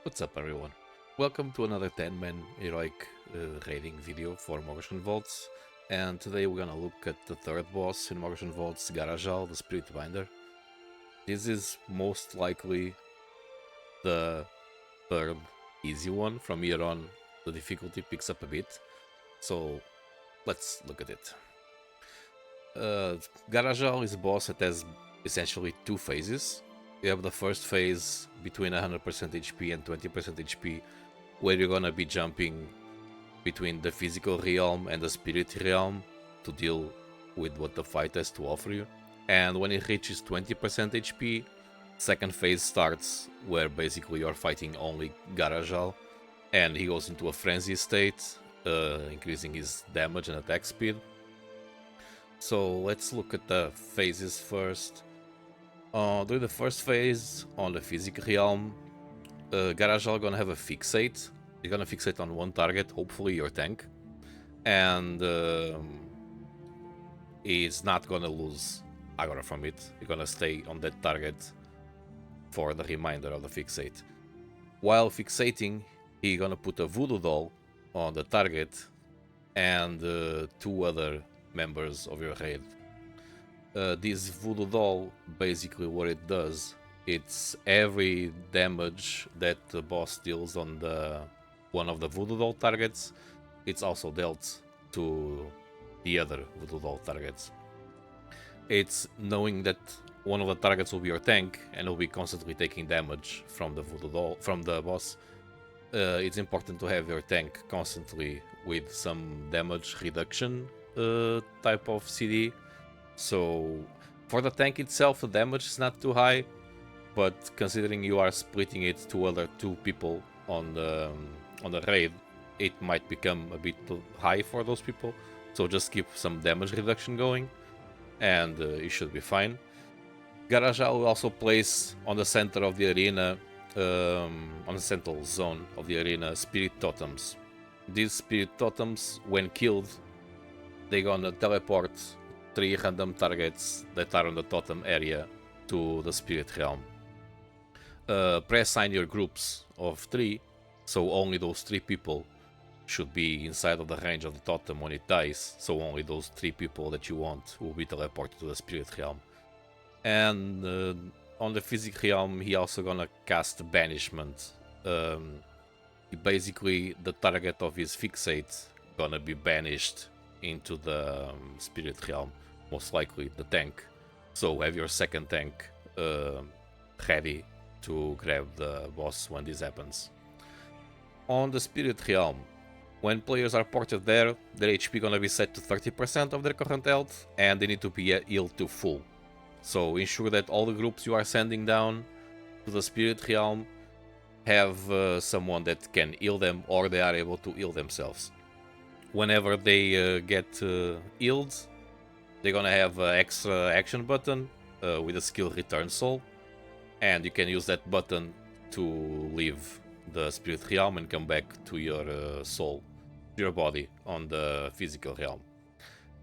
What's up everyone? Welcome to another 10-man heroic raiding video for Mogu'shan Vaults, and today we're gonna look at the third boss in Mogu'shan Vaults, Gara'jal, the Spiritbinder. This is most likely the third easy one. From here on the difficulty picks up a bit, so let's look at it. Gara'jal is a boss that has essentially two phases. You have the first phase between 100% HP and 20% HP, where you're gonna be jumping between the physical realm and the spirit realm to deal with what the fight has to offer you. And when it reaches 20% HP, second phase starts, where basically you're fighting only Gara'jal, and he goes into a frenzy state, increasing his damage and attack speed. So let's look at the phases first. During the first phase, on the physical realm, Gara'jal gonna have a fixate. You're gonna fixate on one target, hopefully your tank, and he's not gonna lose aggro from it. You're gonna stay on that target for the remainder of the fixate. While fixating, he's gonna put a voodoo doll on the target and two other members of your raid. This voodoo doll, basically what it does, it's every damage that the boss deals on the one of the voodoo doll targets, it's also dealt to the other voodoo doll targets. It's knowing that one of the targets will be your tank and will be constantly taking damage from the voodoo doll, from the boss. It's important to have your tank constantly with some damage reduction type of CD. So for the tank itself, the damage is not too high, but considering you are splitting it to other two people on the raid, it might become a bit too high for those people. So just keep some damage reduction going, and you should be fine. Gara'jal will also place on the center of the arena, on the central zone of the arena, spirit totems. These spirit totems, when killed, they're gonna teleport 3 random targets that are on the totem area to the spirit realm. Preassign your groups of 3, so only those 3 people should be inside of the range of the totem when it dies, so only those 3 people that you want will be teleported to the spirit realm. And on the physic realm, he also gonna cast banishment. Basically, the target of his fixate gonna be banished into the spirit realm, most likely the tank. So have your second tank ready to grab the boss when this happens. On the spirit realm, when players are ported there, their HP gonna be set to 30% of their current health, and they need to be healed to full. So ensure that all the groups you are sending down to the spirit realm have someone that can heal them, or they are able to heal themselves. Whenever they get healed, they're gonna have an extra action button with a skill Return Soul, and you can use that button to leave the spirit realm and come back to your soul, your body on the physical realm.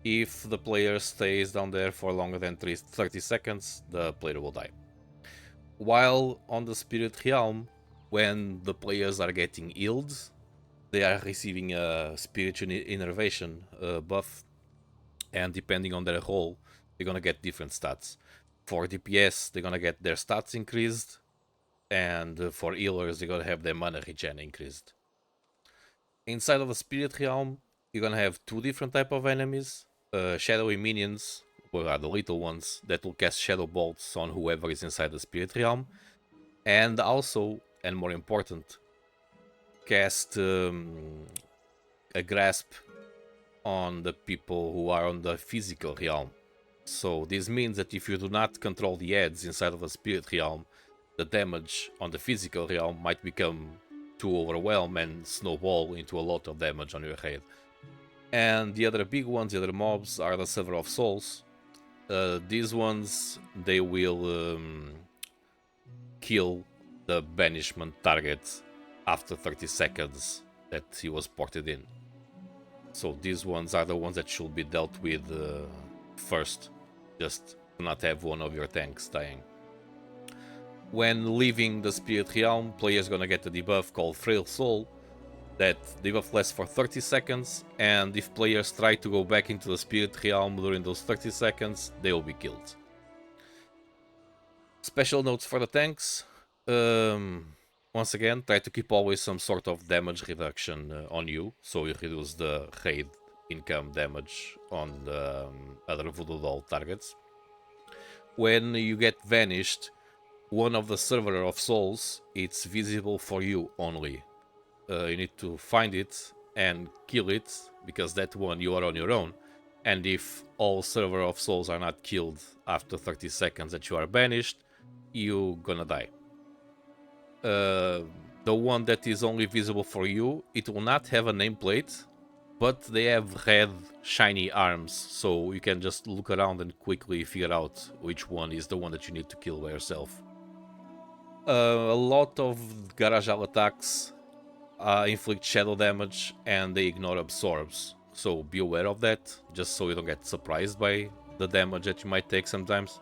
If the player stays down there for longer than 30 seconds, the player will die. While on the spirit realm, when the players are getting healed, they are receiving a spiritual innervation buff, and depending on their role, they're gonna get different stats. For DPS, they're gonna get their stats increased, and for healers, they're gonna have their mana regen increased. Inside of the spirit realm, you're gonna have 2 different type of enemies. Shadowy minions, or are the little ones that will cast shadow bolts on whoever is inside the spirit realm, and also, and more important, cast a grasp on the people who are on the physical realm. So this means that if you do not control the heads inside of the spirit realm, the damage on the physical realm might become too overwhelmed and snowball into a lot of damage on your head. And the other big ones, the other mobs, are the Server of Souls. These ones, they will kill the banishment target after 30 seconds that he was ported in. So these ones are the ones that should be dealt with first, just to not have one of your tanks dying. When leaving the Spirit Realm, players gonna get a debuff called Frail Soul. That debuff lasts for 30 seconds, and if players try to go back into the Spirit Realm during those 30 seconds, they will be killed. Special notes for the tanks. Once again, try to keep always some sort of damage reduction on you, so you reduce the raid income damage on the other Voodoo Doll targets. When you get vanished, one of the server of souls, it's visible for you only. You need to find it and kill it, because that one you are on your own. And if all server of souls are not killed after 30 seconds that you are banished, you gonna die. The one that is only visible for you, it will not have a nameplate, but they have red shiny arms, so you can just look around and quickly figure out which one is the one that you need to kill by yourself. A lot of Gara'jal attacks inflict shadow damage and they ignore absorbs, so be aware of that, just so you don't get surprised by the damage that you might take sometimes,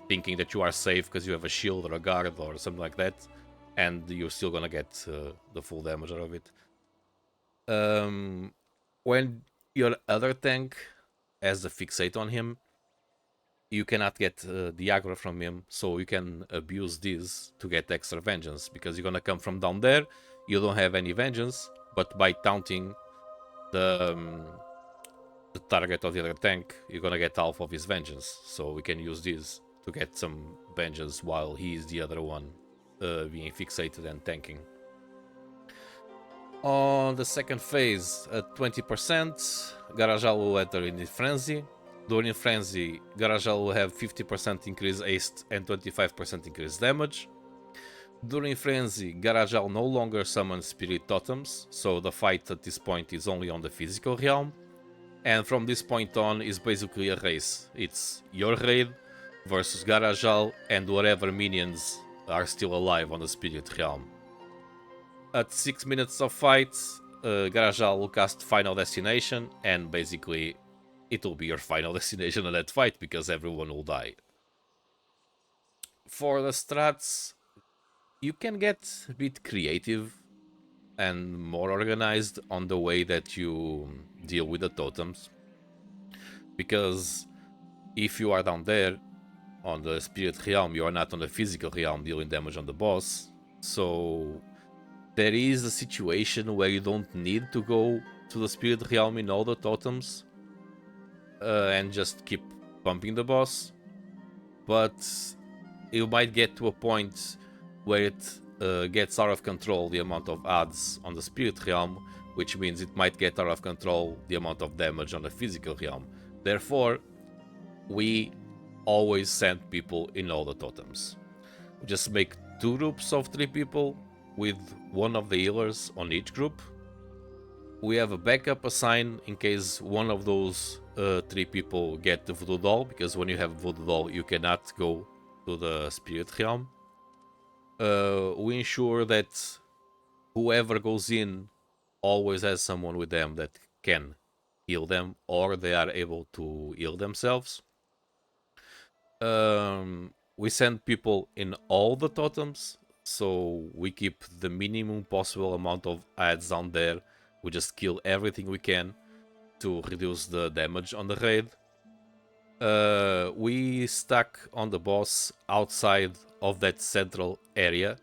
thinking that you are safe because you have a shield or a guard or something like that, and you're still gonna get the full damage out of it. When your other tank has a fixate on him, you cannot get the aggro from him, so you can abuse this to get extra vengeance, because you're gonna come from down there, you don't have any vengeance, but by taunting the target of the other tank, you're gonna get half of his vengeance, so we can use this to get some vengeance while he is the other one being fixated and tanking. On the second phase, at 20%, Gara'jal will enter in Frenzy. During Frenzy, Gara'jal will have 50% increased haste and 25% increased damage. During Frenzy, Gara'jal no longer summons Spirit Totems, so the fight at this point is only on the physical realm. And from this point on is basically a race. It's your raid versus Gara'jal and whatever minions are still alive on the Spirit realm. At 6 minutes of fight, Gara'jal will cast Final Destination, and basically it will be your final destination on that fight because everyone will die. For the strats, you can get a bit creative and more organized on the way that you deal with the totems, because if you are down there on the Spirit realm, you are not on the physical realm dealing damage on the boss, so there is a situation where you don't need to go to the Spirit realm in all the totems and just keep pumping the boss, but you might get to a point where it gets out of control the amount of adds on the Spirit realm, which means it might get out of control the amount of damage on the physical realm. Therefore, we always send people in all the totems. We just make 2 groups of 3 people with one of the healers on each group. We have a backup assigned in case one of those 3 people get the Voodoo Doll, because when you have Voodoo Doll you cannot go to the Spirit realm. We ensure that whoever goes in always has someone with them that can heal them, or they are able to heal themselves. We send people in all the totems, so we keep the minimum possible amount of adds down there. We just kill everything we can to reduce the damage on the raid. We stack on the boss outside of that central area,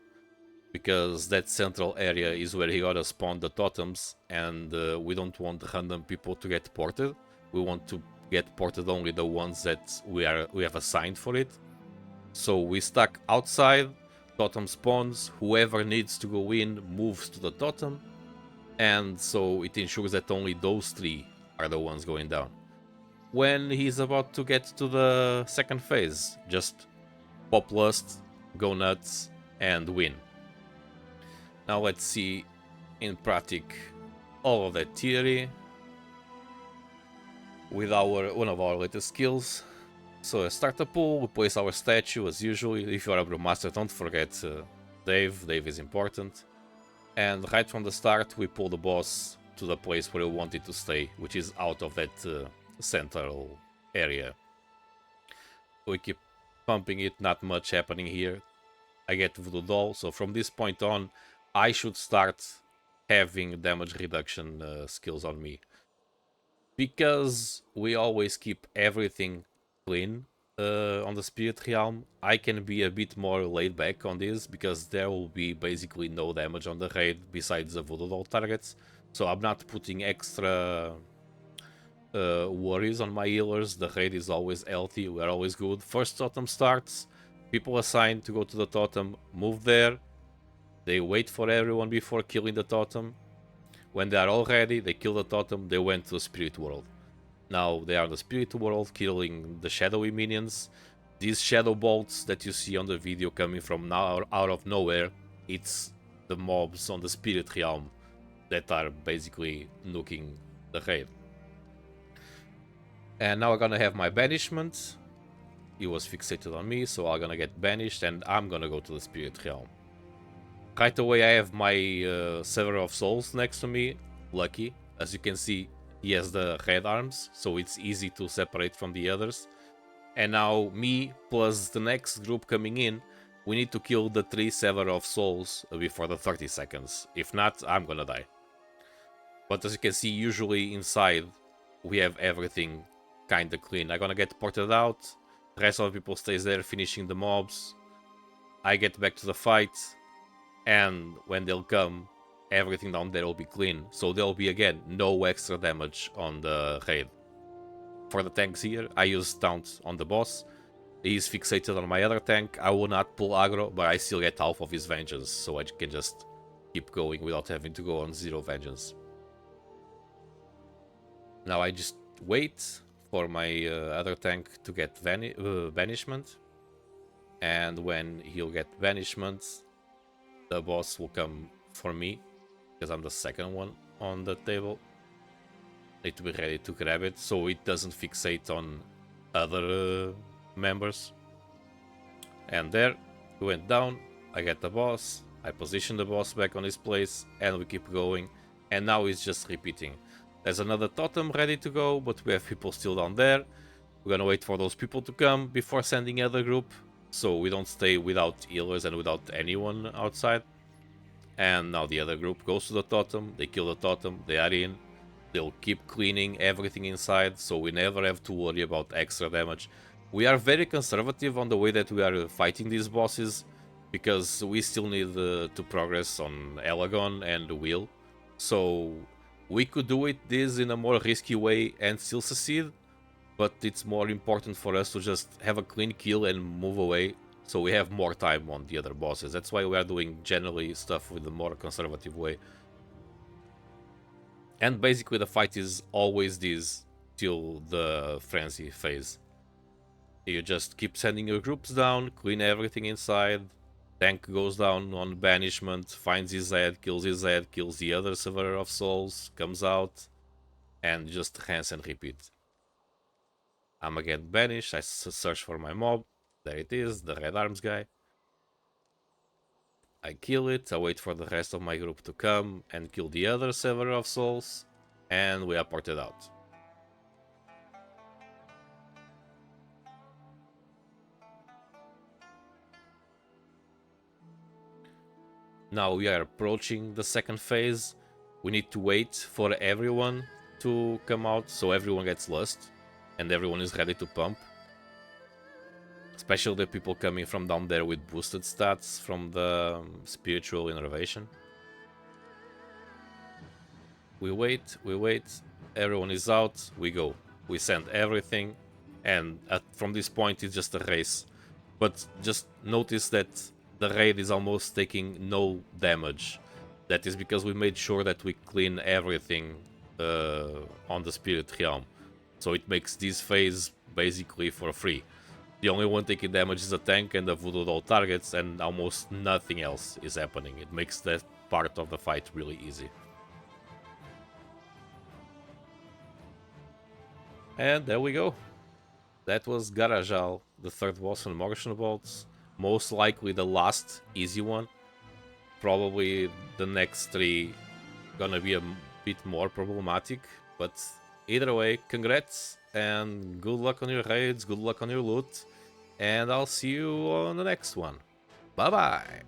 because that central area is where he gotta spawn the totems, and we don't want random people to get ported. We want to get ported only the ones that we have assigned for it. So we stack outside, totem spawns, whoever needs to go in moves to the totem, and so it ensures that only those 3 are the ones going down. When he's about to get to the second phase, just pop lust, go nuts, and win. Now let's see in practice all of that theory with one of our latest skills. So start the pool, we place our statue as usual. If you are a Brewmaster, don't forget Dave. Dave is important. And right from the start, we pull the boss to the place where we want it to stay, which is out of that central area. We keep pumping it, not much happening here. I get Voodoo Doll. So from this point on, I should start having damage reduction skills on me. Because we always keep everything clean on the Spirit Realm, I can be a bit more laid back on this because there will be basically no damage on the raid besides the Voodoo Doll targets. So I'm not putting extra worries on my healers. The raid is always healthy, we're always good. First totem starts, people assign to go to the totem, move there. They wait for everyone before killing the totem. When they are all ready, they kill the totem, they went to the Spirit World. Now they are in the Spirit World, killing the shadowy minions. These shadow bolts that you see on the video coming from now out of nowhere, it's the mobs on the Spirit Realm that are basically nuking the raid. And now I'm gonna have my banishment. He was fixated on me, so I'm gonna get banished and I'm gonna go to the Spirit Realm. Right away I have my Sever of Souls next to me. Lucky. As you can see, he has the red arms, so it's easy to separate from the others. And now me plus the next group coming in, we need to kill the 3 Sever of Souls before the 30 seconds. If not, I'm gonna die. But as you can see, usually inside we have everything kinda clean. I'm gonna get ported out, the rest of the people stays there finishing the mobs. I get back to the fight, and when they'll come, everything down there will be clean. So there'll be again no extra damage on the raid. For the tanks here, I use Taunt on the boss. He's fixated on my other tank. I will not pull aggro, but I still get half of his vengeance, so I can just keep going without having to go on 0 vengeance. Now I just wait for my other tank to get banishment, and when he'll get banishment, the boss will come for me, because I'm the second one on the table. Need to be ready to grab it, so it doesn't fixate on other members. And there, we went down, I get the boss, I position the boss back on his place, and we keep going. And now it's just repeating. There's another totem ready to go, but we have people still down there. We're gonna wait for those people to come before sending other group, so we don't stay without healers and without anyone outside. And now the other group goes to the totem, they kill the totem, they are in. They'll keep cleaning everything inside, so we never have to worry about extra damage. We are very conservative on the way that we are fighting these bosses, because we still need to progress on Elagon and Will. So we could do this in a more risky way and still succeed, but it's more important for us to just have a clean kill and move away, so we have more time on the other bosses. That's why we are doing generally stuff with a more conservative way. And basically the fight is always this till the frenzy phase. You just keep sending your groups down, clean everything inside, tank goes down on banishment, finds his head, kills the other Sever of Souls, comes out, and just rinse and repeat. I'm again banished, I search for my mob, there it is, the red arms guy. I kill it, I wait for the rest of my group to come and kill the other Sever of Souls, and we are ported out. Now we are approaching the second phase. We need to wait for everyone to come out so everyone gets lust and everyone is ready to pump. Especially the people coming from down there with boosted stats from the spiritual innervation. We wait, everyone is out, we go. We send everything, and from this point it's just a race. But just notice that the raid is almost taking no damage. That is because we made sure that we clean everything on the Spirit Realm. So it makes this phase basically for free. The only one taking damage is the tank and the Voodoo Doll targets, and almost nothing else is happening. It makes that part of the fight really easy. And there we go. That was Gara'jal, the third boss on Mogu'shan Bolts. Most likely the last easy one. Probably the next 3 gonna be a bit more problematic. But either way, congrats and good luck on your raids, good luck on your loot. And I'll see you on the next one. Bye bye.